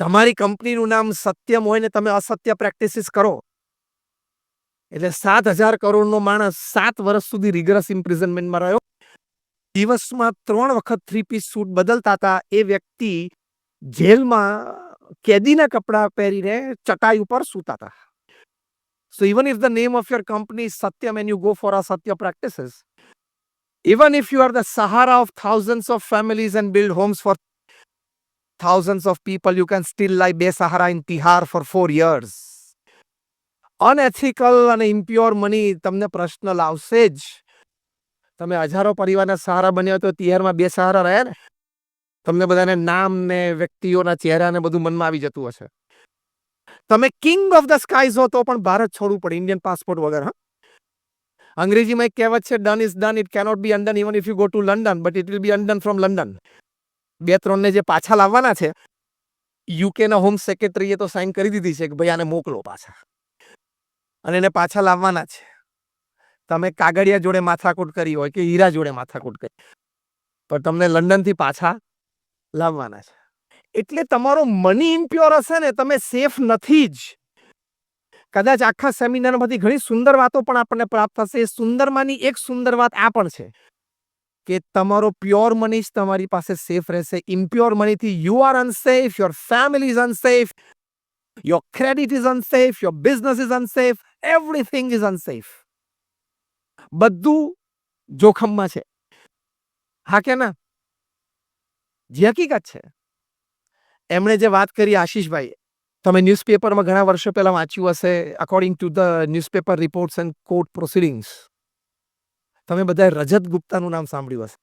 તમારી કંપનીનું નામ સત્યમ હોય ને તમે અસત્ય પ્રેક્ટિસિસ કરો એટલે 7,000 કરોડનો માણસ 7 વર્ષ સુધી રિગરસ ઇમ્પ્રિઝનમેન્ટમાં રહ્યો. દિવસમાં 3 વખત 3 પીસ સૂટ બદલતા હતા. એ વ્યક્તિ જેલમાં કેદીના કપડા પહેરીને ચટાઈ ઉપર સૂતા હતા. So even if the name of your company is Satyam and you go for asatya practices, even if you are the Sahara of thousands of families and build homes for thousands of people, you can still lie Besahara in Tihar for 4 years. અનએથિકલ અને impure money તમને પ્રશ્ન લાવશે જ. તમે હજારો પરિવારના સહારા બન્યા તો તિહારમાં બે સહારા રહ્યા ને. તમને બધાને નામ ને વ્યક્તિઓના ચહેરા ને બધું મનમાં આવી જતું હશે. તમે કિંગ ઓફ ધ સ્કાઈઝ હો તો પણ ભારત છોડવું પડે ઇન્ડિયન પાસપોર્ટ વગર. અંગ્રેજીમાં એક કહેવત છે, done is done, it cannot B અનડન even if you go to London, but it will be અનડન from London. 2-3 ને જે પાછા લાવવાના છે, યુકેના હોમ સેક્રેટરીએ તો સાઇન કરી દીધી છે કે ભાઈ આને મોકલો પાછા, અને એને પાછા લાવવાના છે. તમે કાગળિયા જોડે માથાકૂટ કરી હોય કે હીરા જોડે માથાકૂટ કરી, પણ તમને લંડનથી પાછા લાવવાના છે. એટલે તમારો મની ઇમ્પ્યોર હશે ને, તમે સેફ નથી જ. કદાચ આખા સેમિનારમાંથી ઘણી સુંદર વાતો પણ આપણને પ્રાપ્ત થશે. એ સુંદરમાંની એક સુંદર વાત આ પણ છે કે તમારો પ્યોર મની જ તમારી પાસે સેફ રહેશે. ઇમ્પ્યોર મનીથી you are unsafe, your family is unsafe, your credit is unsafe, your business is unsafe, everything is unsafe. બધું જોખમમાં છે. હા કે ના? જે હકીકત છે. એમણે જે વાત કરી આશીષભાઈ, તમે ન્યૂઝપેપરમાં ઘણા વર્ષો પહેલા વાંચ્યું હશે, according to the newspaper reports and court proceedings. તમે બધાએ રજત ગુપ્તાનું નામ સાંભળ્યું હશે.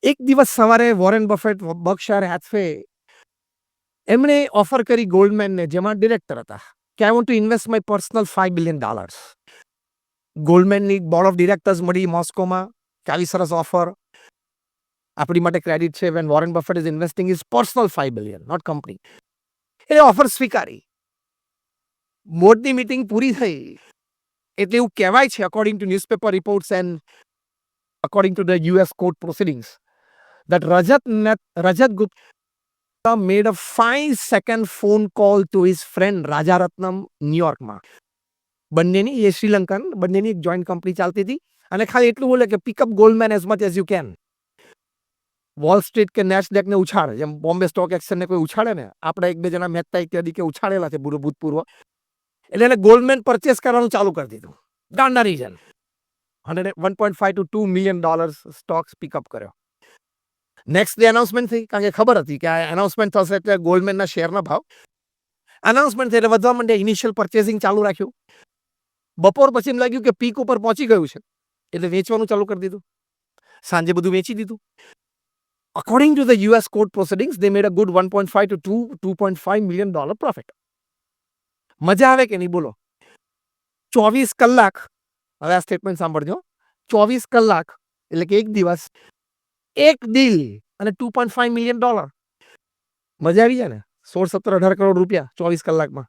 એક દિવસ સવારે વોરેન બફેટ, બર્કશાયર હેથવે, એમણે ઓફર કરી ગોલ્ડમેનને, જેમાં ડિરેક્ટર હતા, કે I want to invest my personal $5 billion. ગોલ્ડમેનની બોર્ડ ઓફ ડિરેક્ટર્સ મળી મોસ્કોમાં કે આવી સરસ ઓફર, આપણી માટે ક્રેડિટ છે. When Warren Buffett is investing is personal $5 billion, not company. એ ઓફર સ્વીકારી. બોર્ડની મીટિંગ પૂરી થઈ એટલે એવું કહેવાય છે, according to newspaper reports and according to the US court proceedings, that Rajat Gupta made a 5-second phone call to his friend Rajaratnam, New Yorkમાં. બંનેની, એ શ્રીલંકન, બંનેની એક જોઈન્ટ કંપની ચાલતી હતી, અને ખાલી એટલું બોલે કે pick up Goldman as much as you can. Wall Street કે નેસ્ડેકને ઉછાળે, જેમ બોમ્બે સ્ટોક એક્સચેન્જને કોઈ ઉછાળે ને, આપણે 1-2 જણા મહેતા ઇત્યાદિ કે ઉછાળેલા છે ભૂતપૂર્વ. એટલે એને ગોલ્ડમેન પરચેસ કરવાનું ચાલુ કરી દીધું. ગાંડા reason. $1.5 to $2 million stocks pickup કર્યો. નેક્સ્ટ ડે અનાઉન્સમેન્ટ થઈ, કારણ કે ખબર હતી કે આ અનાઉન્સમેન્ટ થશે એટલે ગોલ્ડમેનના શેરના ભાવ અનાઉન્સમેન્ટ થઈ એટલે વધવા માંડ્યા. ઇનિશિયલ પરચેસિંગ ચાલુ રાખ્યું. બપોર પછી એમ લાગ્યું કે પીક ઉપર પહોંચી ગયું છે એટલે વેચવાનું ચાલુ કરી દીધું. સાંજે બધું વેચી દીધું. According to the US court proceedings, they made a good $1.5 to $2.5 million profit. મજા આવે કે નહીં બોલો? 24 કલાક, હવે આ સ્ટેટમેન્ટ સાંભળજો, 24 કલાક એટલે કે એક દિવસ, એક ડીલ અને $2.5 million. મજા આવી જાય ને? 16, 17, 18 કરોડ રૂપિયા 24 કલાકમાં.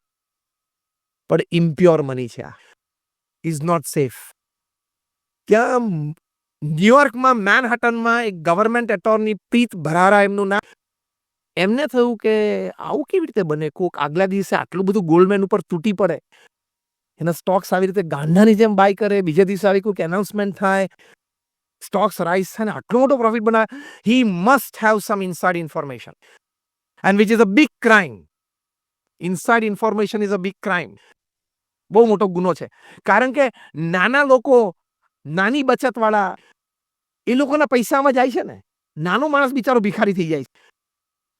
પણ ઇમ્પ્યોર મની છે આ. Is not safe. ત્યાં ન્યુયોર્કમાં મેનહટનમાં એક ગવર્મેન્ટ એટોર્ની પ્રીત ભરારા એમનું નામ. એમને થયું કે આવું કેવી રીતે બને, કોક આગલા દિવસે આટલું બધું ગોલ્ડમેન ઉપર તૂટી પડે, એના સ્ટોક્સ આવી રીતે ગાંડાની જેમ બાય કરે, બીજા દિવસે આવી કોઈક એનાઉન્સમેન્ટ થાય, સ્ટોક્સ રાઇઝ થાય ને આટલો મોટો પ્રોફિટ બનાવે. He must have sum inside information, and which is a big crime. Inside information is a big crime. બહુ મોટો ગુનો છે. કારણ કે નાના લોકો, નાની બચતવાળા, એ લોકોના પૈસામાં જાય છે ને. નાનો માણસ બિચારો ભિખારી થઈ જાય છે,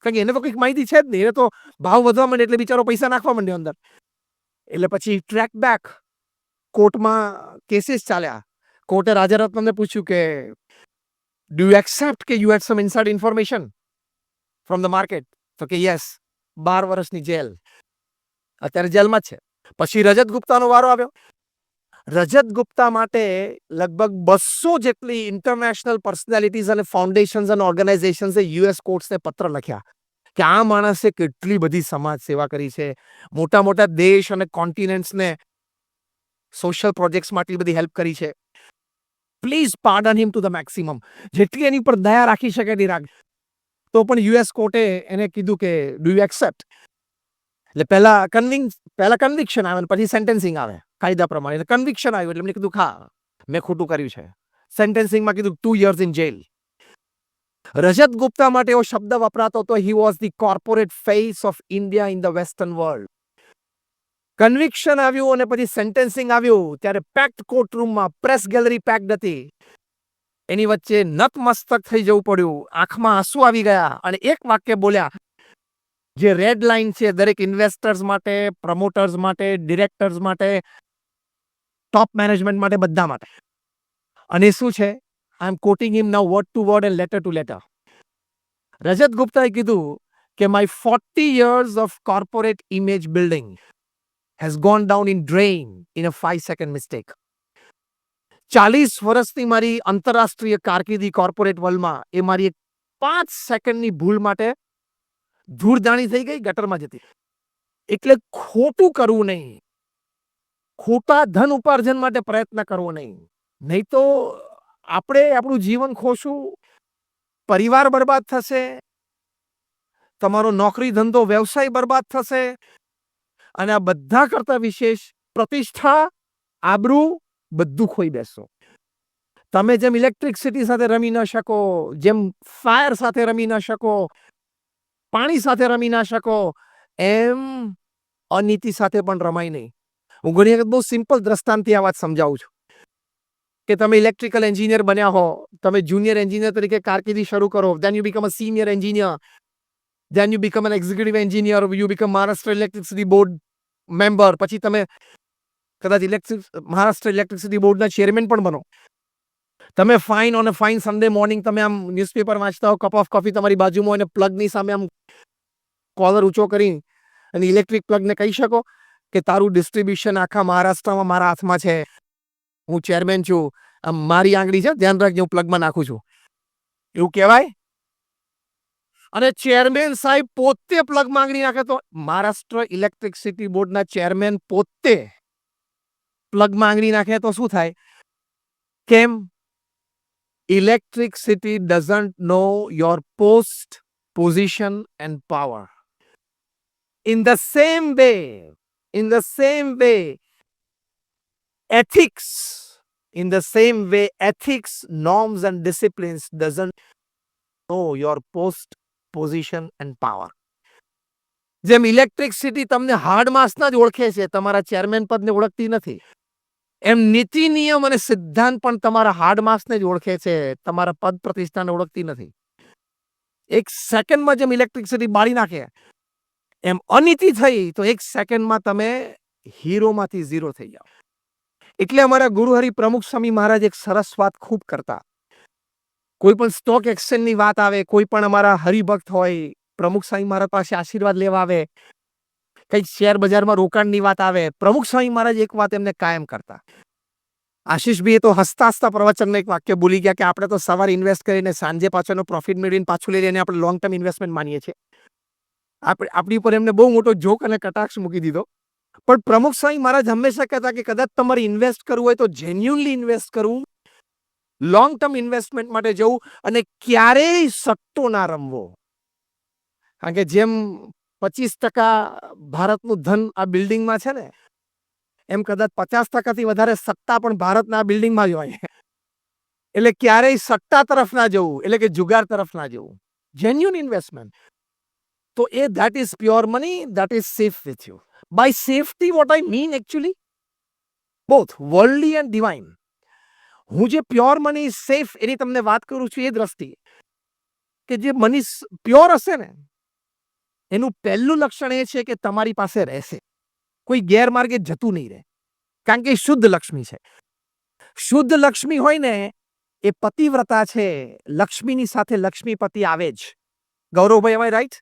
કારણ કે એને તો કંઈક માહિતી છે જ નહીં. એને તો ભાવ વધવા માંડે એટલે બિચારો પૈસા નાખવા માંડ્યો અંદર. એટલે પછી ટ્રેક બેક, કોર્ટમાં કેસીસ ચાલ્યા. કોર્ટે રાજારત્નમને પૂછ્યું કે ડુ યુ એક્સેપ્ટ કે you had some inside information from the market? તો કે યસ. 12 વર્ષની જેલ. અત્યારે જેલમાં જ છે. પછી રજત ગુપ્તાનો વારો આવ્યો. રજત ગુપ્તા માટે લગભગ 200 જેટલી ઇન્ટરનેશનલ પર્સનાલિટીઝ અને ફાઉન્ડેશન્સ અને ઓર્ગેનાઇઝેશન્સે US કોર્ટ્સને પત્ર લખ્યા કે આ માણસે કેટલી બધી સમાજ સેવા કરી છે, મોટા મોટા દેશ અને કોન્ટિનેન્ટ્સને સોશિયલ પ્રોજેક્ટ્સમાં આટલી બધી હેલ્પ કરી છે. Please pardon him to the maximum. જેટલી એની પર દયા રાખી શકે એટલી રાખ. તો પણ યુએસ કોર્ટે એને કીધું કે ડુ યુ એક્સેપ્ટ, એટલે પહેલા કન્વિક્શન આવે પછી સેન્ટેન્સિંગ આવે કાયદા પ્રમાણે. કન્વિક્શન આવ્યું એટલે એમને કીધું હા મેં ખોટું કર્યું છે. સેન્ટેન્સિંગમાં કીધું 2 years ઇન જેલ. રજત ગુપ્તા માટે એવો શબ્દ વપરાતો હતો, he was the corporate face of India in the western world. Conviction આવ્યું અને પછી સેન્ટેન્સિંગ આવ્યું ત્યારે પેક્ડ કોર્ટરૂમમાં પ્રેસ ગેલેરી પેક્ડ હતી. એની વચ્ચે નતમસ્તક થઈ જવું પડ્યું, આંખમાં આંસુ આવી ગયા અને એક વાક્ય બોલ્યા જે રેડ લાઇન છે દરેક ઇન્વેસ્ટર્સ માટે, પ્રમોટર્સ માટે, ડિરેક્ટર્સ માટે, ટોપ મેનેજમેન્ટ માટે, બધા માટે. અને શું છે? I am quoting him now word to word and letter to letter. Rajat ગુપ્તાએ કીધું કે my 40 years of corporate image building has gone down in drain in a 5-second mistake. 40 વર્ષની મારી આંતરરાષ્ટ્રીય કારકિર્દી કોર્પોરેટ વર્લ્ડમાં એ મારી એક 5 સેકન્ડની ભૂલ માટે ધૂળદાણી થઈ ગઈ, ગટરમાં જતી. એટલે ખોટું કરવું નહીં, ખોટા ધન ઉપાર્જન માટે પ્રયત્ન કરવો નહીં, નહીં તો આપણે આપણું જીવન ખોશું, પરિવાર બરબાદ થશે, તમારો નોકરી ધંધો વ્યવસાય બરબાદ થશે, અને આ બધા કરતા વિશેષ પ્રતિષ્ઠા, આબરૂ બધું ખોઈ બેસશો. તમે જેમ ઇલેક્ટ્રિસિટી સાથે રમી ન શકો, જેમ ફાયર સાથે રમી ન શકો, પાણી સાથે રમી ના શકો, એમ અનીતિ સાથે પણ રમાય નહીં. હું ઘણી વખત બહુ સિમ્પલ દ્રષ્ટાંતથી આ વાત સમજાવું છું કે તમે ઇલેક્ટ્રિકલ એન્જિનિયર બન્યા હો, તમે જુનિયર એન્જિનિયર તરીકે કારકિર્દી શરૂ કરો, then you become a senior engineer, then you become an executive engineer, you become Maharashtra Electricity Board member, પછી તમે કદાચ મહારાષ્ટ્ર ઇલેક્ટ્રિસિટી બોર્ડના ચેરમેન પણ બનો. તમે fine on a fine Sunday morning તમે આમ ન્યૂઝપેપર વાંચતા હો, કપ ઓફ કોફી તમારી બાજુમાં અને પ્લગની સામે આમ કોલર ઊંચો કરી અને ઇલેક્ટ્રિક પ્લગને કહી શકો કે તારું ડિસ્ટ્રીબ્યુશન આખા મહારાષ્ટ્રમાં મારા હાથમાં છે, હું ચેરમેન છું, આમ મારી આંગળી છે, ધ્યાન રાખજો હું પ્લગમાં નાખું છું, એવું કહેવાય? અને ચેરમેન સાહેબ પોતે પ્લગમાં આંગળી નાખે તો મહારાષ્ટ્ર ઇલેક્ટ્રિસિટી બોર્ડના ચેરમેન પોતે પ્લગમાં આંગળી નાખે તો શું થાય? કેમ? Electricity doesn't know your post, position and power. In the same way, ethics, norms and disciplines doesn't know your post, position and power. જેમ ઇલેક્ટ્રિસિટી તમને હાર્ડ માસના જ ઓળખે છે, તમારા ચેરમેન પદને ઓળખતી નથી, એમ નીતિ નિયમ અને સિદ્ધાંત પણ તમારા હાર્ડ માસને જ ઓળખે છે, તમારા પદ પ્રતિષ્ઠાને ઓળખતી નથી. એક સેકન્ડમાં જેમ ઇલેક્ટ્રિસિટી બાળી નાખે એમ અનીતિ થઈ તો એક સેકન્ડમાં તમે હીરોમાંથી ઝીરો થઈ જાઓ. એટલે અમારા ગુરુહરિ પ્રમુખ સ્વામી મહારાજ એક સરસ વાત ખૂબ કરતા. કોઈ પણ સ્ટોક એક્સચેન્જની વાત આવે, કોઈ પણ અમારા હરિભક્ત હોય પ્રમુખ સ્વામી મહારાજ પાસે આશીર્વાદ લેવા આવે, કઈ શેર બજારમાં રોકાણની વાત આવે, પ્રમુખ સ્વામી મહારાજ એક વાત એમને કાયમ કરતા. આશીષભાઈ તો હસતા હસતા પ્રવચનનું એક વાક્ય ભૂલી ગયા કે આપણે તો સવારે ઇન્વેસ્ટ કરીને સાંજે પાછળનો પ્રોફિટ મેળવીને પાછું લઈ લઈને આપણે લોંગ ટર્મ ઇન્વેસ્ટમેન્ટ માનીએ છીએ. આપણી ઉપર એમને બહુ મોટો જોક અને કટાક્ષ મૂકી દીધો. પણ પ્રમુખ સ્વામી મહારાજ હંમેશા કહેતા કે કદાચ તમારે ઇન્વેસ્ટ કરવું હોય તો જેન્યુઅનલી ઇન્વેસ્ટ કરવું, લોંગ ટર્મ ઇન્વેસ્ટમેન્ટ માટે જવું અને ક્યારેય સટ્ટો ના રમવો. કારણ કે જેમ 25% ભારતનું ધન આ બિલ્ડિંગમાં છે ને, એમ કદાચ 50%થી વધારે સત્તા પણ ભારતના બિલ્ડિંગમાં જ હોય. એટલે ક્યારેય સટ્ટા તરફ ના જવું, એટલે કે જુગાર તરફ ના જવું. Genuine investment. તો એ that is pure money, that is safe with you. By safety what I mean actually, both worldly and divine. હું જે પ્યોર મની સેફ એની તમને વાત કરું છું એ દ્રષ્ટિએ કે જે મની પ્યોર હશે ને એનું પહેલું લક્ષણ એ છે કે તમારી પાસે રહેશે, કોઈ ગેરમાર્ગે જતું નહીં રહે, કારણ કે શુદ્ધ લક્ષ્મી છે. શુદ્ધ લક્ષ્મી હોય ને એ પતિવ્રતા છે, લક્ષ્મીની સાથે લક્ષ્મીપતિ આવે જ. Gauravbhai am I right?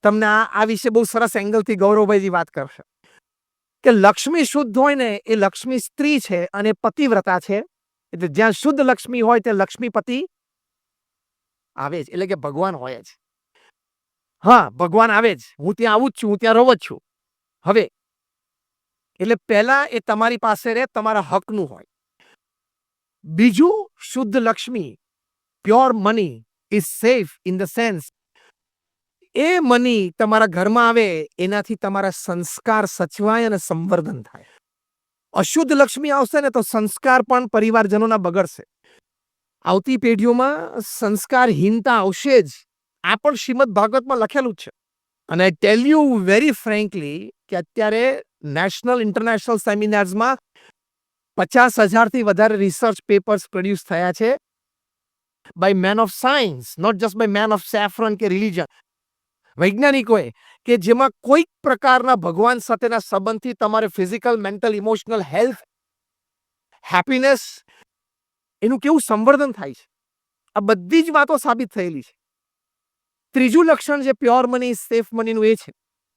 તમને આ વિશે બહુ સરસ એંગલથી ગૌરવભાઈજી વાત કરશે કે લક્ષ્મી શુદ્ધ હોય ને એ લક્ષ્મી સ્ત્રી છે અને પતિવ્રતા છે. એટલે જ્યાં શુદ્ધ લક્ષ્મી હોય ત્યાં લક્ષ્મીપતિ આવે જ, એટલે કે ભગવાન હોય જ. હા, ભગવાન આવે જ, હું ત્યાં આવું જ છું, હું ત્યાં રહું જ છું. હવે એટલે પહેલા એ તમારી પાસે રહે, તમારા હકનું હોય. બીજું, શુદ્ધ Lakshmi, pure money is safe in the sense A money તમારા ઘરમાં આવે એનાથી તમારા સંસ્કાર સચવાય અને સંવર્ધન થાય. અશુદ્ધ લક્ષ્મી આવશે ને તો સંસ્કાર પણ પરિવારજનોના બગડશે. આવતી પેઢીઓમાં સંસ્કારહીનતા આવશે જ. આ પણ શ્રીમદ ભાગવતમાં લખેલું જ છે. અને આઈ ટેલ યુ વેરી ફ્રેન્કલી કે અત્યારે નેશનલ ઇન્ટરનેશનલ સેમિનાર્સમાં 50,000થી વધારે રિસર્ચ પેપર્સ પ્રોડ્યુસ થયા છે by man of science, not just by man of saffron કે રિલિજન. વૈજ્ઞાનિકોએ કે જેમાં કોઈક પ્રકારના ભગવાન સાથેના સંબંધથી તમારે physical, mental, emotional health, happiness એનું કેવું સંવર્ધન થાય છે. આ બધી જ વાતો સાબિત થયેલી છે. ત્રીજું લક્ષણ જે પ્યોર મની, સેફ મનીનું એ છે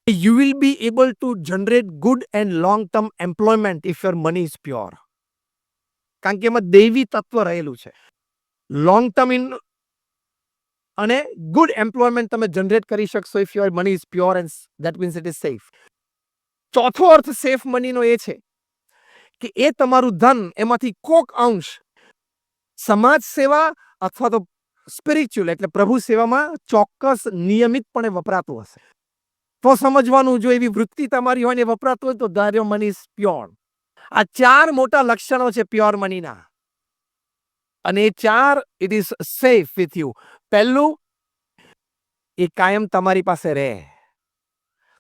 you will be able to generate good and long term employment if your money is pure. કારણ કે એમાં દૈવી તત્વ રહેલું છે. લોંગ ટર્મ ઇન અને ગુડ એમ્પ્લોયમેન્ટ તમે જનરેટ કરી શકશો if your money is pure and that means it is safe. ચોથો અર્થ સેફ મનીનો એ છે કે એ તમારું ધન એમાંથી કોક અંશ સમાજ સેવા અથવા તો સ્પિરિચ્યુઅલ એટલે પ્રભુ સેવામાં ચોક્કસ નિયમિતપણે વપરાતું હશે. તો સમજવાનું જો એવી વૃત્તિ તમારી હોય ને વપરાતું હોય તો ધાર્યો મની ઇઝ પ્યોર. આ 4 મોટા લક્ષણો છે પ્યોર મનીના. અને એ 4 it is safe with you. પહેલું, એ કાયમ તમારી પાસે રહે,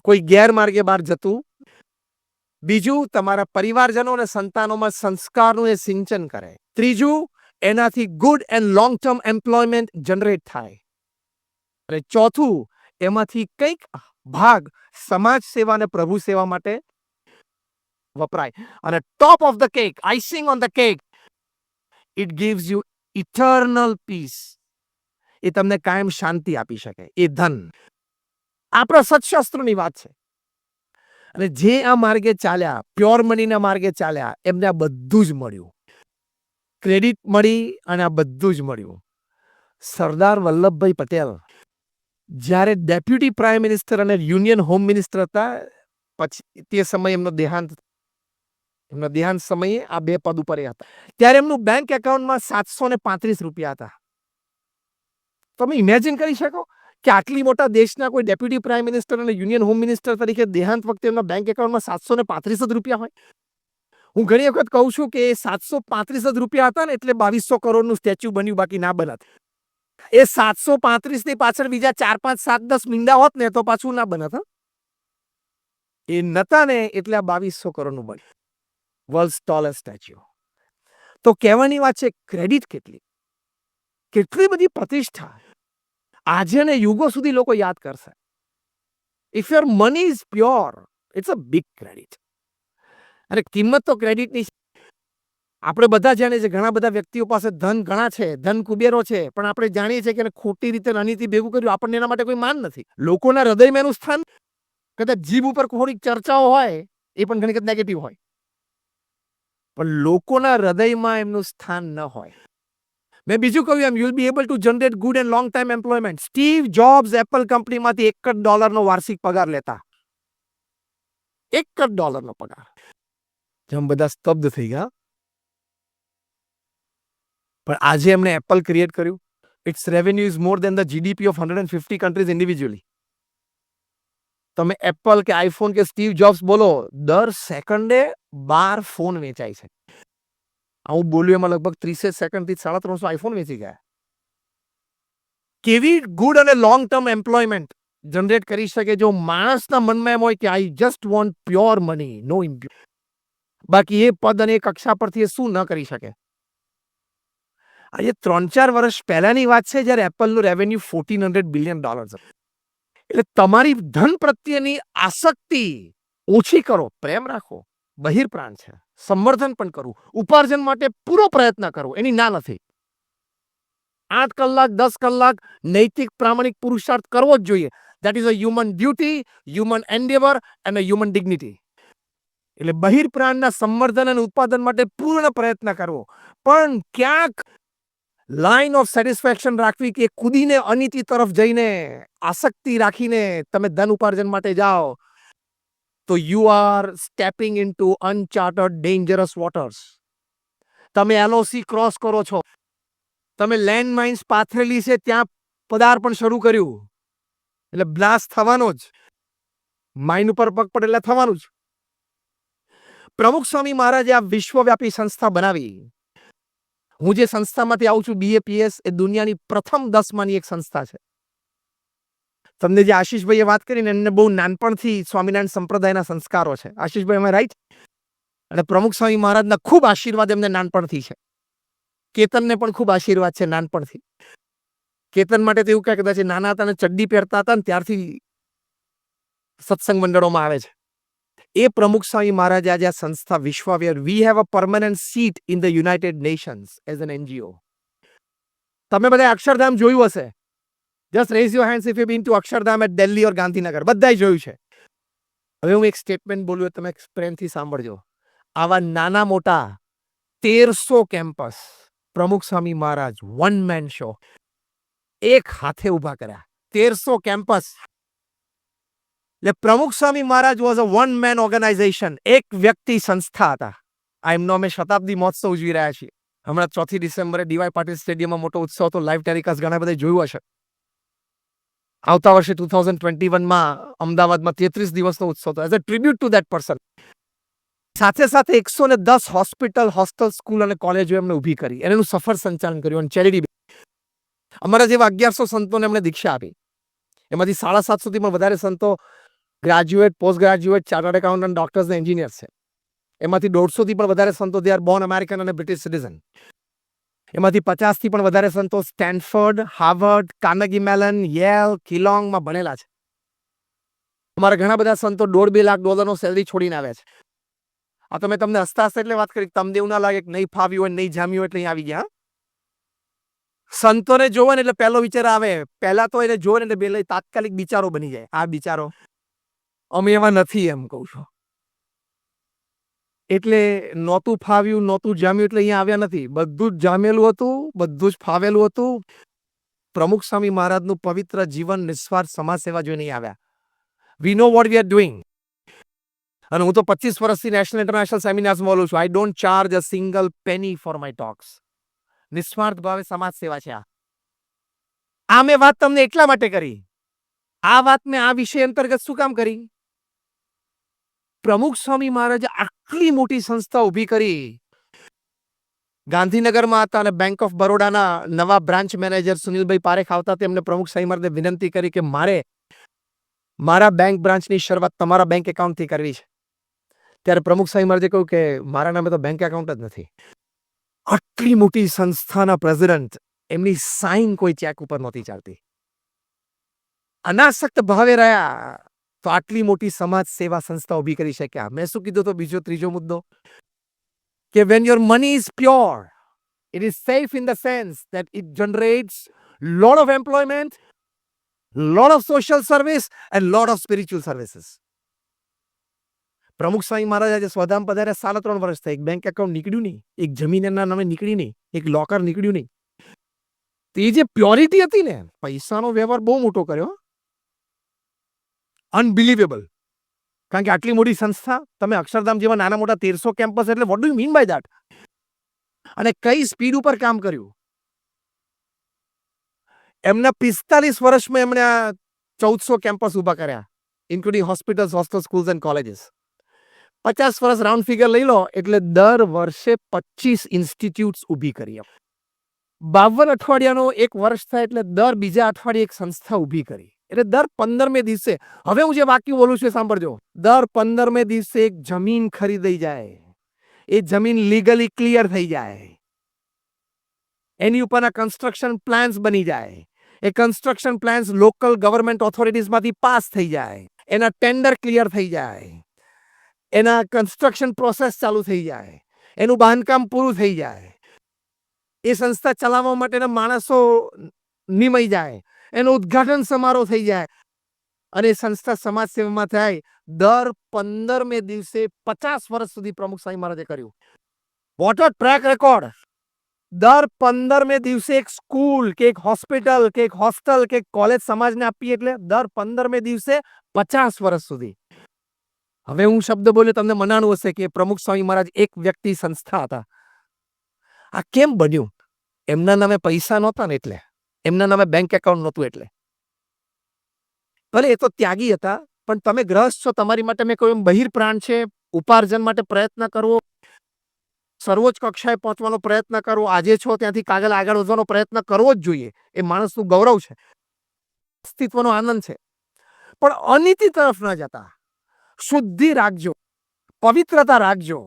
કોઈ ગેરમાર્ગે બહાર જતું. બીજું, તમારા પરિવારજનો અને સંતાનોમાં સંસ્કારનું એ સિંચન કરે. ત્રીજું, એનાથી good and long term employment generate થાય. અને ચોથું, એમાંથી કંઈક ભાગ સમાજ સેવા અને પ્રભુ સેવા માટે વપરાય. અને top of the cake, icing on the cake, it gives you eternal peace. એ તમને કાયમ શાંતિ આપી શકે. એ ધન આપણા સત્શાસ્ત્રોની વાત છે. અને જે આ માર્ગે ચાલ્યા, પ્યોર મનીના માર્ગે ચાલ્યા, એમને આ બધું જ મળ્યું. ક્રેડિટ મળી અને આ બધું જ મળ્યું. સરદાર વલ્લભભાઈ પટેલ જ્યારે ડેપ્યુટી પ્રાઇમ મિનિસ્ટર અને યુનિયન હોમ મિનિસ્ટર હતા, પછી તે સમયે એમના દેહાંત સમયે આ 2 પદ ઉપર હતા. ત્યારે એમનું બેંક એકાઉન્ટમાં 735 રૂપિયા હતા. તમે ઇમેજિન કરી શકો કે આટલી મોટા દેશના કોઈ ડેપ્યુટી પ્રાઇમ મિનિસ્ટર અને યુનિયન હોમ મિનિસ્ટર તરીકે દેહાંત વખતે એમના બેંક એકાઉન્ટમાં 735 જ રૂપિયા હોય. હું ઘણી વખત કહું છું કે 735 જ રૂપિયા હતા ને એટલે 2200 કરોડનું સ્ટેચ્યુ બન્યું, બાકી ના બનત. એ 735 ની પાછળ બીજા 4, 5, 7, 10 મીંડા હોત ને તો પાછું ના બનત. એ નતા ને એટલે આ 2200 કરોડનું બન્યું. World's tallest statue. તો કહેવાની વાત છે, ક્રેડિટ કેટલી બધી પ્રતિષ્ઠા આજે ને યુગો સુધી લોકો યાદ કરશે. If your money is pure, it's a big credit. અને કિંમત તો ક્રેડિટની. આપણે બધા જાણીએ છીએ ઘણા બધા વ્યક્તિઓ પાસે ધન ઘણા છે, ધન કુબેરો છે, પણ આપણે જાણીએ છીએ કે ખોટી રીતે અનિતિ ભેગું કર્યું, આપણને એના માટે કોઈ માન નથી. લોકોના હૃદયમાં એનું સ્થાન કદાચ જીભ ઉપર થોડીક ચર્ચાઓ હોય, એ પણ ઘણી વખત નેગેટિવ હોય, પણ લોકોના હૃદયમાં એમનું સ્થાન ન હોય. મેં બીજું કહ્યું એમ, you will be able to generate good and long time employment. Steve Jobs Apple કંપનીમાંથી $1 વાર્ષિક પગાર લેતા. $1 પગાર. જેમ બધા સ્તબ્ધ થઈ ગયા. પણ આજે એમણે એપલ ક્રિએટ કર્યું. Its revenue is more than the GDP of 150 countries individually. તમે એપલ કે આઈફોન કે સ્ટીવ જોબ્સ બોલો, દર સેકન્ડે 12 ફોન વેચાય છે. હું બોલ્યું એમાં લગભગ 30 સેકન્ડથી 350 આઈફોન વેચી ગયા. કેવી ગુડ અને લોંગ ટર્મ એમ્પ્લોયમેન્ટ જનરેટ કરી શકે જો માણસના મનમાં એમ હોય કે I just want pure money, no impure. બાકી એ પદ અને એ કક્ષા પરથી એ શું ન કરી શકે. આજે 3-4 વર્ષ પહેલાની વાત છે જ્યારે એપલનું રેવન્યુ $1,400 બિલિયન હતું. એટલે તમારી ધન પ્રત્યેની આસક્તિ ઓછી કરો, પ્રેમ રાખો. બહિર્પ્રાણ છે, સંવર્ધન પણ કરવું, ઉપાર્જન માટે પૂરો પ્રયત્ન કરવો, એની ના નથી. 8 કલાક 10 કલાક નૈતિક પ્રામાણિક પુરુષાર્થ કરવો જ જોઈએ. That is a human duty, human endeavour and a human dignity. એટલે બહિર્પ્રાણના સંવર્ધન અને ઉત્પાદન માટે પૂર્ણ પ્રયત્ન કરવો, પણ ક્યાંક લાઇન ઓફ સેટિસ્ફેક્શન રાખવી કે કૂદીને અનિતિ તરફ જઈને આસક્તિ રાખીને તમે ધન ઉપાર્જન માટે જાઓ તો you are stepping into uncharted dangerous waters. તમે એલઓસી ક્રોસ કરો છો, તમે લેન્ડ માઇન્સ પાથરેલી છે ત્યાં પદાર્પણ શરૂ કર્યું. એટલે બ્લાસ્ટ થવાનો જ. માઇન્ડ ઉપર પગ પડે એટલે થવાનું જ. પ્રમુખ સ્વામી મહારાજે આ વિશ્વવ્યાપી સંસ્થા બનાવી. હું જે સંસ્થામાંથી આવું છું, BAPS, એ દુનિયાની પ્રથમ 10 એક સંસ્થા છે. તમને જે આશીષભાઈએ વાત કરીને, એમને બહુ નાનપણથી સ્વામિનારાયણ સંપ્રદાયના સંસ્કારો છે. આશીષભાઈ, અમે રાઈટ? અને પ્રમુખ સ્વામી મહારાજના ખૂબ આશીર્વાદ એમને નાનપણથી છે. કેતનને પણ ખૂબ આશીર્વાદ છે નાનપણથી. કેતન માટે તો એવું કહે, કદાચ નાના હતા અને ચડ્ડી પહેરતા હતા ને ત્યારથી સત્સંગ મંડળોમાં આવે છે. એ પ્રમુખ સ્વામી મહારાજ આજે આ સંસ્થા વિશ્વવ્યાપી, we have a permanent seat in the United Nations as an NGO. તમે બધા અક્ષરધામ જોયું હશે. Just raise your hands if you been to Akshardham at Delhi or Gandhinagar. બધાય જોયું છે. હવે હું એક સ્ટેટમેન્ટ બોલું, તમે પ્રેમથી સાંભળજો. આવા નાના મોટા 1300 campus Pramukh Swami Maharaj one man show એક હાથે ઉભા કર્યા. 1300 કેમ્પસ. એટલે Pramukh Swami Maharaj was a one man organisation. એક વ્યક્તિ સંસ્થા હતા. આ એમનો અમે શતાબ્દી મહોત્સવ ઉજવી રહ્યા છીએ. હમણાં 4 ડિસેમ્બરે DY પાટીલ સ્ટેડિયમમાં મોટો ઉત્સવ હતો. લાઈવ ટેલિકાસ્ટ ઘણા બધા જોયું હશે. આવતા વર્ષે 2021માં અમદાવાદમાં 33 દિવસનો ઉત્સવ હતો. As a tribute two that person. સાથે સાથે 110 હોસ્પિટલ, હોસ્ટેલ, સ્કૂલ અને કોલેજો એમને ઊભી કરી. એનું સફળ સંચાલન કર્યું. અને ચેરિટી, અમારા જેવા 1100 સંતોને એમણે દીક્ષા આપી. એમાંથી 750 પણ વધારે સંતો graduate, post graduate, chartered accountant, doctors અને એન્જિનિયર્સ છે. એમાંથી 150 પણ વધારે સંતો દે આર બોર્ન અમેરિકન અને બ્રિટિશ સિટીઝન. એમાંથી 50 પણ વધારે સંતો Stanford, Harvard, Carnegie Mellon, Yale, કિલોંગમાં ભણેલા છે. અમારા ઘણા બધા સંતો $1.5-2 લાખ સેલરી છોડીને આવ્યા છે. આ તમે તમને હસતા હસતા એટલે વાત કરી, તમને એવું ના લાગે કે નહીં ફાવ્યું હોય, નહીં જામ્યું એટલે અહીં આવી ગયા. સંતોને જોવે ને એટલે પહેલો વિચાર આવે, પહેલા તો એને જોવે ને એટલે તાત્કાલિક બિચારો બની જાય. આ બિચારો, અમે એવા નથી એમ કહું છું. એટલે નહોતું ફાવ્યું, નહોતું જામ્યું એટલે અહીંયા આવ્યા નથી. બધું જ જામેલું હતું, બધું જ ફાવેલું હતું. પ્રમુખ સ્વામી મહારાજનું પવિત્ર જીવન, નિસ્વાર્થ સમાજ સેવા જોઈને અહીં આવ્યા. We know what we are doing. અને હું તો 25 વર્ષથી નેશનલ ઇન્ટરનેશનલ સેમિનાર્સમાં બોલું છું. I don't charge a single penny for my talks. નિસ્વાર્થ ભાવે સમાજ સેવા છે. આ મેં વાત તમને એટલા માટે કરી. આ વાત મેં આ વિષય અંતર્ગત શું કામ કરી? પ્રમુખ સ્વામી મહારાજે આટલી મોટી સંસ્થા ઊભી કરી. ગાંધીનગરમાં હતા અને બેંક ઓફ બરોડાના નવા બ્રાન્ચ મેનેજર સુનિલભાઈ પારેખ આવતા. તેમને પ્રમુખ સ્વામી મહારાજે વિનંતી કરી કે મારા બેંક બ્રાન્ચની શરૂઆત તમારા બેંક એકાઉન્ટથી કરવી છે. ત્યારે પ્રમુખ સ્વામી મહારાજે કહ્યું કે મારા નામે તો બેંક એકાઉન્ટ જ નથી. આટલી મોટી સંસ્થાના પ્રેસિડેન્ટ, એમની સાઇન કોઈ ચેક ઉપર નહોતી ચાલતી. અનાસક્ત ભાવે રહ્યા તો આટલી મોટી સમાજ સેવા સંસ્થા ઊભી કરી શક્યા. મેં શું કીધું? તો ત્રીજો મુદ્દો કે when your money is pure, it is safe in the sense that it generates lot of employment, lot of social service and lot of spiritual services. પ્રમુખ સ્વામી મહારાજ આજે સ્વધામ પધાર્યા 3.5 વર્ષ થઈ. એક બેંક એકાઉન્ટ નીકળ્યું નહીં, એક જમીન એમના નામે નીકળી નહીં, એક લોકર નીકળ્યું નહીં. તે જે પ્યોરિટી હતી ને, પૈસાનો વ્યવહાર બહુ મોટો કર્યો. અનબિલીવેબલ. કારણ કે આટલી મોટી સંસ્થા, તમે અક્ષરધામ જેવા નાના મોટા 1300 કેમ્પસ, એટલે what do you mean by that? અને કઈ સ્પીડ ઉપર કામ કર્યું. એમના 45 વર્ષમાં એમણે 1400 કેમ્પસ ઉભા કર્યા, including hospitals, hostel, schools and colleges. 50 વર્ષ રાઉન્ડ ફિગર લઈ લો એટલે દર વર્ષે 25 ઇન્સ્ટિટ્યૂટ્સ ઊભી કરી. 52 અઠવાડિયાનો એક વર્ષ થાય એટલે દર બીજા અઠવાડિયે એક સંસ્થા ઊભી કરી. એટલે દર 15મે દિવસે, હવે હું જે વાક્ય બોલું છું સાંભળજો, દર 15મે દિવસે એક જમીન ખરીદાઈ જાય. એ જમીન લીગલી ક્લિયર થઈ જાય. એની ઉપરના કન્સ્ટ્રક્શન પ્લાન્સ બની જાય. એ કન્સ્ટ્રક્શન પ્લાન્સ લોકલ ગવર્મેન્ટ ઓથોરિટીઝમાંથી પાસ થઈ જાય. એના ટેન્ડર ક્લિયર થઈ જાય. એના કન્સ્ટ્રક્શન પ્રોસેસ ચાલુ થઈ જાય. એનું બાંધકામ પૂરું થઈ જાય. એ સંસ્થા ચલાવવા માટેના માણસો નિમાઈ જાય. એનો ઉદ્ઘાટન સમારોહ થઈ જાય. અને સંસ્થા સમાજ સેવામાં થાય. દર 15મે દિવસે 50 વર્ષ સુધી પ્રમુખ સ્વામી મહારાજે કર્યું. What a track record. દર 15મે દિવસે એક સ્કૂલ કે એક હોસ્પિટલ કે એક હોસ્ટેલ કે કોલેજ સમાજને આપી, એટલે દર 15મે દિવસે 50 વર્ષ સુધી. હવે હું શબ્દ બોલ્યો, તમને મનાણું હશે કે પ્રમુખ સ્વામી મહારાજ એક વ્યક્તિ સંસ્થા હતા. આ કેમ બન્યું? એમના નામે પૈસા નહોતા ને, એટલે એમના નામે બેંક એકાઉન્ટ નહોતું. એટલે ભલે એ તો ત્યાગી હતા, પણ તમે ગ્રહસ્થ છો, તમારી માટે મેં કહ્યું એમ બહિર્પ્રાણ છે, ઉપાર્જન માટે પ્રયત્ન કરવો, સર્વોચ્ચ કક્ષાએ પહોંચવાનો પ્રયત્ન કરવો, આજે છો ત્યાંથી આગળ વધવાનો પ્રયત્ન કરવો જ જોઈએ. એ માણસનું ગૌરવ છે, અસ્તિત્વનો આનંદ છે. પણ અનીતિ તરફ ન જતા શુદ્ધિ રાખજો, પવિત્રતા રાખજો,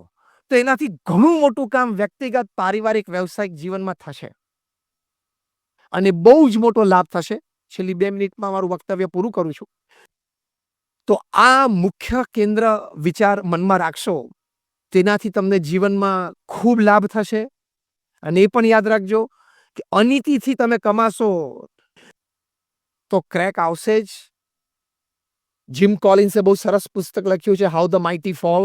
તો એનાથી ઘણું મોટું કામ વ્યક્તિગત, પારિવારિક, વ્યવસાયિક જીવનમાં થશે અને બહુ જ મોટો લાભ થશે. છેલ્લી 2 મિનિટમાં મારું વક્તવ્ય પૂરું કરું છું. તો આ મુખ્ય કેન્દ્ર વિચાર મનમાં રાખશો, તેનાથી તમને જીવનમાં ખૂબ લાભ થશે. અને એ પણ યાદ રાખજો કે અનીતિથી તમે કમાશો તો ક્રેક આવશે જ. જીમ કોલિન્સે બહુ સરસ પુસ્તક લખ્યું છે, હાઉ ધ માઇટી ફોલ.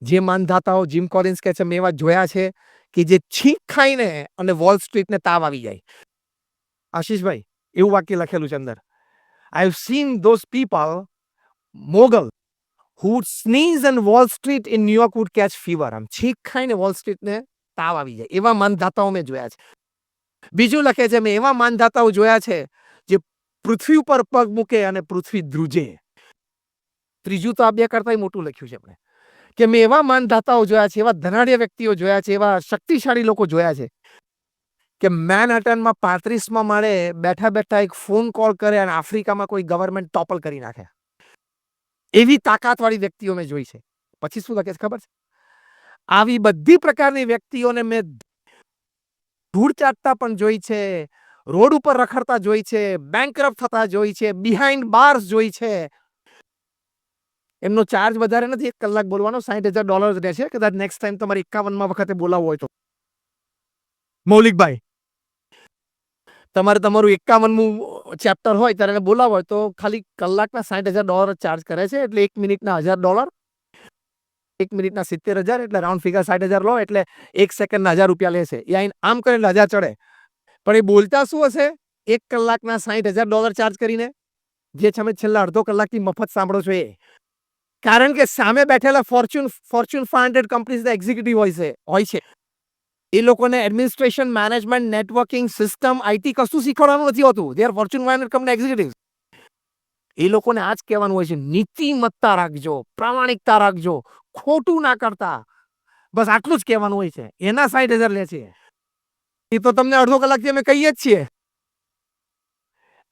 જે માનધાતાઓ, જીમ કોલિન્સ કહે છે, મેં એવા જોયા છે કે જે છીંક ખાઈને અને વોલ સ્ટ્રીટને તાવ આવી જાય. આશીષભાઈ, એવું વાક્ય લખેલું છે અંદર. I have seen those people, mogul, who would sneeze and Wall Street in New York would catch fever. આમ છીંક ખાઈને વોલ સ્ટ્રીટને તાવ આવી જાય. એવા માનધાતાઓ મેં જોયા છે. બીજું લખે છે, મેં એવા માનધાતાઓ જોયા છે જે પૃથ્વી ઉપર પગ મૂકે અને પૃથ્વી ધ્રુજે. ત્રીજું તો આ બે કરતા મોટું લખ્યું છે આપણે, કે મેં એવા માનધાતાઓ જોયા છે, એવા ધનાઢ્ય વ્યક્તિઓ જોયા છે, એવા શક્તિશાળી લોકો જોયા છે કે મેનહટનમાં 35માં માળે બેઠા બેઠા એક ફોન કોલ કરે અને આફ્રિકામાં કોઈ ગવર્મેન્ટ ટોપલ કરી નાખે. એવી તાકાતવાળી વ્યક્તિઓ મેં જોઈ છે. પછી શું લખે છે ખબર છે? આવી બધી પ્રકારની વ્યક્તિઓને મેં ધૂળ ચાટતા પણ જોઈ છે, રોડ ઉપર રખડતા જોઈ છે, બેંકરપ્ટ થતા જોઈ છે, બિહાઇન્ડ બાર્સ જોઈ છે. એમનો ચાર્જ વધારે નથી, 1 કલાક બોલવાનો $60,000 રહે છે. કદાચ નેક્સ્ટ ટાઈમ તમારે 51માં વખતે બોલાવવું હોય તો. મૌલિકભાઈ, તમારે તમારું 51મું ચેપ્ટર હોય ત્યારે બોલાવો હોય તો ખાલી કલાકના $60,000 ચાર્જ કરે છે. એટલે 1 મિનિટના $1,000, 1 મિનિટના 70,000, એટલે રાઉન્ડ ફિગર 60,000 લો, એટલે 1 સેકન્ડના $1,000 લેશે. એ આઈને આમ કરે એટલે 1,000 ચડે. પણ એ બોલતા શું હશે? 1 કલાકના $60,000 ચાર્જ કરીને, જે તમે છેલ્લા અડધો કલાકથી મફત સાંભળો છો એ. કારણ કે સામે બેઠેલા ફોર્ચ્યુન 500 કંપનીઝના એક્ઝિક્યુટિવ હોય છે. એ લોકોને administration, management, networking, system, IT કશું શીખવાડવાનું નથી હોતું. They are Fortune 500 company executives. એ લોકોને આ જ કહેવાનું હોય છે, નીતિમત્તા રાખજો, પ્રામાણિકતા રાખજો, ખોટું ના કરતા. બસ આટલું જ કહેવાનું હોય છે. એના 60,000 લે છે. એ તો તમને અડધો કલાકથી અમે કહીએ જ છીએ.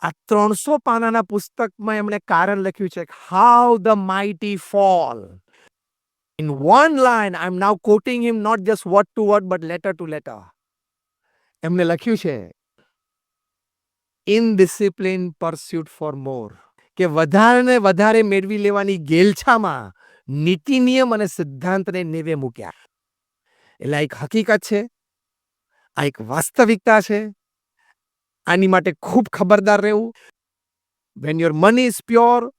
આ 300 પાનાના પુસ્તકમાં એમણે કારણ લખ્યું છે, how the mighty fall. In one line, I'm now quoting him not just word to word, but letter to letter. એમને લખ્યું છે, ઇનડિસિપ્લિન pursuit for more. કે વધારે ને વધારે મેળવી લેવાની ગેલછામાં નીતિ, નિયમ અને સિદ્ધાંતને નેવે મૂક્યા. એટલે આ એક હકીકત છે, આ એક વાસ્તવિકતા છે. આની માટે ખૂબ ખબરદાર રહેવું. When your money is pure,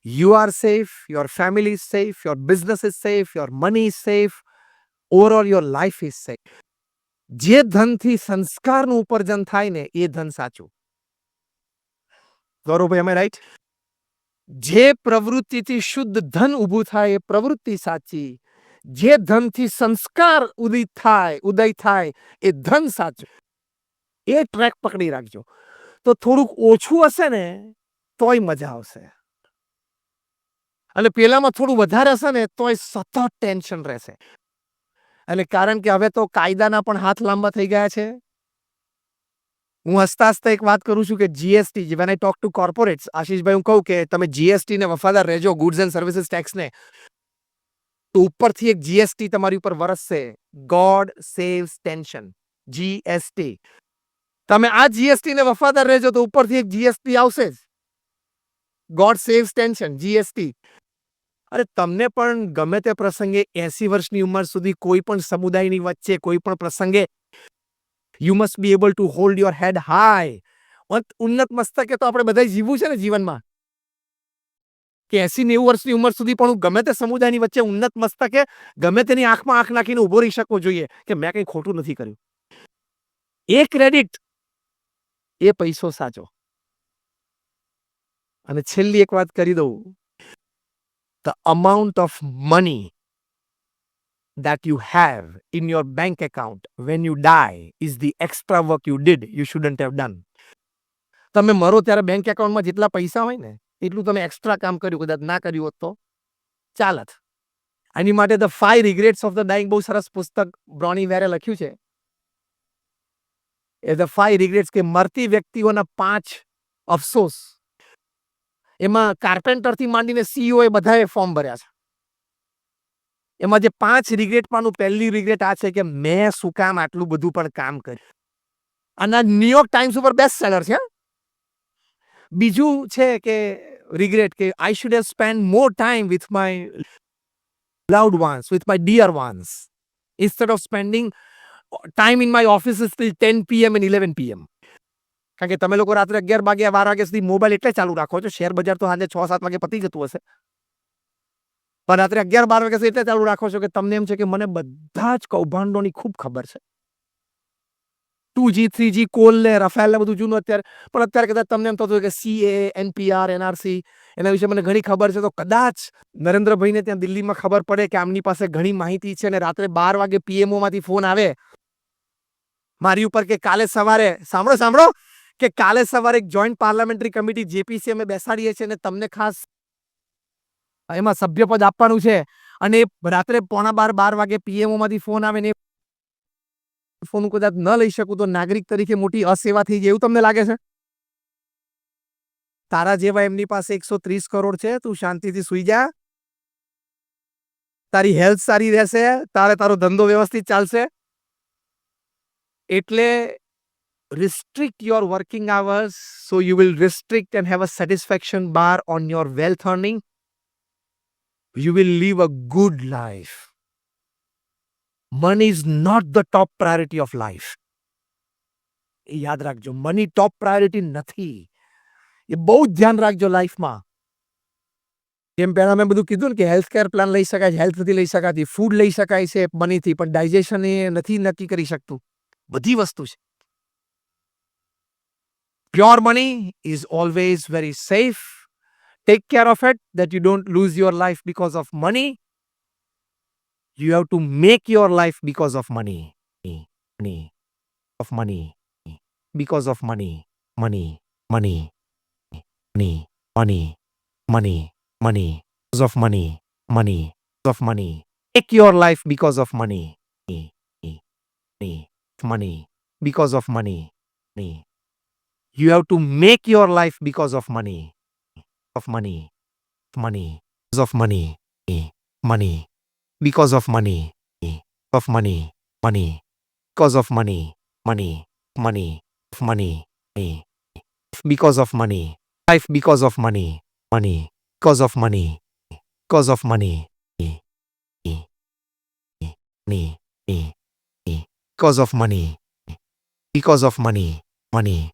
you are safe, your family is safe, your business is safe, your money is safe, overall your life is safe. જે ધનથી સંસ્કારનું ઉપાર્જન થાય ને એ ધન સાચું. Gauravbhai, am I right? જે પ્રવૃત્તિથી શુદ્ધ ધન ઊભું થાય એ પ્રવૃત્તિ સાચી. જે ધનથી સંસ્કાર ઉદય થાય એ ધન સાચું. એ ટ્રેક પકડી રાખજો. તો થોડુંક ઓછું હશે ને તોય મજા આવશે, અને પેલામાં થોડું વધારે હશે ને તોય સતત ટેન્શન રહેશે. એટલે કારણ કે હવે તો કાયદાના પણ હાથ લાંબા થઈ ગયા છે. હું હસતા હસતા એક વાત કરું છું કે GST, when I talk to corporates, આશીષભાઈ, હું કહું કે તમે જીએસટી ને વફાદાર રહેજો, ગુડ્સ એન્ડ સર્વિસીસ ટેક્સને, તો ઉપરથી એક જીએસટી તમારી ઉપર વરસશે, ગોડ સેવ્સ ટેન્શન, જીએસટી. તમે આ જીએસટી ને વફાદાર રહેજો તો ઉપરથી એક જીએસટી આવશે જ, ગોડ સેવ્સ ટેન્શન, જીએસટી. અરે તમને પણ ગમે તે પ્રસંગે 80 વર્ષની ઉંમર સુધી કોઈ પણ સમુદાયની વચ્ચે કોઈ પણ પ્રસંગે you must be able to hold your head high. ઉન્નત મસ્તકે તો આપણે બધા જીવવું છે ને જીવનમાં, કે 80-90 વર્ષની ઉંમર સુધી પણ હું ગમે તે સમુદાયની વચ્ચે ઉન્નત મસ્તકે ગમે તેની આંખમાં આંખ નાખીને ઉભો રહી શકવો જોઈએ કે મેં કંઈ ખોટું નથી કર્યું. એ ક્રેડિટ, એ પૈસો સાચો. અને છેલ્લી એક વાત કરી દઉં, the amount of money that you have in your bank account when you die is the extra work you did, you shouldn't have done. તમે મરો ત્યારે બેંક એકાઉન્ટમાં જેટલા પૈસા હોય ને એટલું તમે એક્સ્ટ્રા કામ કર્યું, કદાચ ના કર્યું હોત તો ચાલત. એની માટે the 5 regrets of the dying બહુ સરસ પુસ્તક બ્રોની વેરે લખ્યું છે. એ ધ 5 રિગ્રેટ્સ કે મરતી વ્યક્તિઓના 5 અફસોસ. એમાં કાર્પેન્ટરથી માંડીને સીઈઓ એ બધાએ ફોર્મ ભર્યા છે. એમાં જે 5 રિગ્રેટમાંનું પહેલી રિગ્રેટ આ છે કે મેં શું કામ આટલું બધું પણ કામ કર્યું. અને ન્યુયોર્ક ટાઈમ્સ ઉપર બેસ્ટ સેલર છે. બીજું છે કે રિગ્રેટ કે I should have spend more time with my loved ones, with my dear ones, instead of spending time in my offices till 10 PM and 11 PM. કારણ કે તમે લોકો રાત્રે 11 વાગ્યા 12 વાગ્યા સુધી મોબાઈલ એટલે ચાલુ રાખો છો. શેર બજાર તો સાંજે 6-7 વાગે પતી જતું હશે. પણ રાત્રે 11-12 વાગ્યા સુધી એટલે ચાલુ રાખો છો કે તમને એમ છે કે મને બધા જ કૌભાંડોની ખૂબ ખબર છે. 2G, 3G, કોલ ને રફેલ ને બધું જૂનું અત્યારે, પણ અત્યારે કદાચ તમને એમ થતું હોય કે CA, NPR, NRC એના વિશે મને ઘણી ખબર છે, તો કદાચ નરેન્દ્રભાઈને ત્યાં દિલ્હીમાં ખબર પડે કે આમની પાસે ઘણી માહિતી છે અને રાત્રે 12 વાગે PMO માંથી ફોન આવે મારી ઉપર કે કાલે સવારે સાંભળો કે કાલે સવારે એક જોઈન્ટ પાર્લામેન્ટરી કમિટી JPC અમે બેસાડીએ છીએ અને તમને ખાસ એમાં સભ્યપદ આપવાનું છે, અને રાત્રે 11:45 વાગે PMO માંથી ફોન આવે ને ફોન કદાચ ન લઈ શકું તો નાગરિક તરીકે મોટી અસેવા થઈ જાય એવું તમને લાગે છે? તારા જેવા એમની પાસે 130 કરોડ છે, તું શાંતિથી સુઈ જા. તારી હેલ્થ સારી રહેશે, તારો ધંધો વ્યવસ્થિત ચાલશે. એટલે restrict your working hours so you will restrict and have a satisfaction bar on your wealth earning. You will live a good life. Money is not the top priority of life. એ યાદ રાખજો, money ટોપ priority નથી. એ બહુ જ ધ્યાન રાખજો લાઈફમાં. જેમ પહેલા મેં બધું કીધું ને કે હેલ્થ કેર પ્લાન લઈ શકાય છે, હેલ્થ નથી લઈ શકાતી, ફૂડ લઈ શકાય છે મનીથી, પણ ડાયજેશન એ નથી નક્કી કરી શકતું. બધી વસ્તુ છે. Pure money is always very safe. Take care of it that you don't lose your life because of money. You have to make your life because of money. Money. Of money. Because of money. Money. Money. Money. Money. Money. Money. Because of money. Money. Because of money. Make your life because of money. Money. Money. Because of money. Money. You have to make your life because of money. Of money. Money. Because of money. Money. Because of money. Of money. Money. Because of money. Money. Money. Of money. Because of money. Life because of money. Money. Because of money. Because of money. Money. Because of money. Because of money. Money.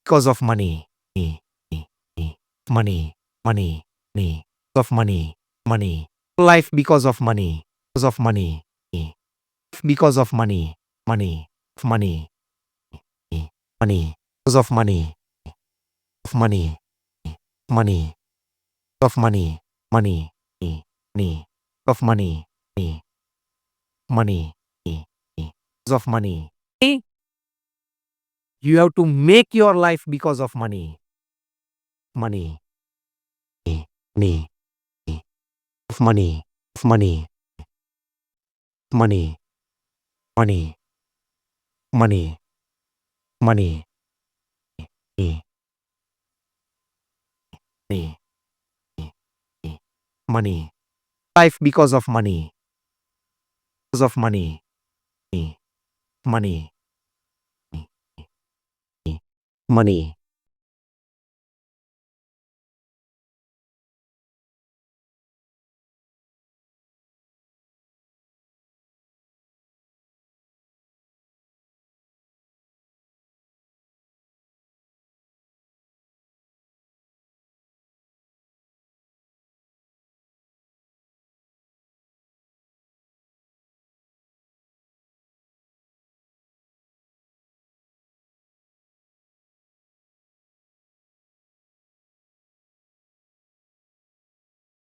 Because of money. Money. Money. Of money. Money. Life because of money. Because of money. Because of money. Money. Of money. Money. Because of money. Of money. Money. Of money. Money. Money. Of money. Money. Because of money. You have to make your life because of money. Money. Money. Of money. Of money. Money. Money. Money. Money. Money. Life because of money. Because of money. Money. Money.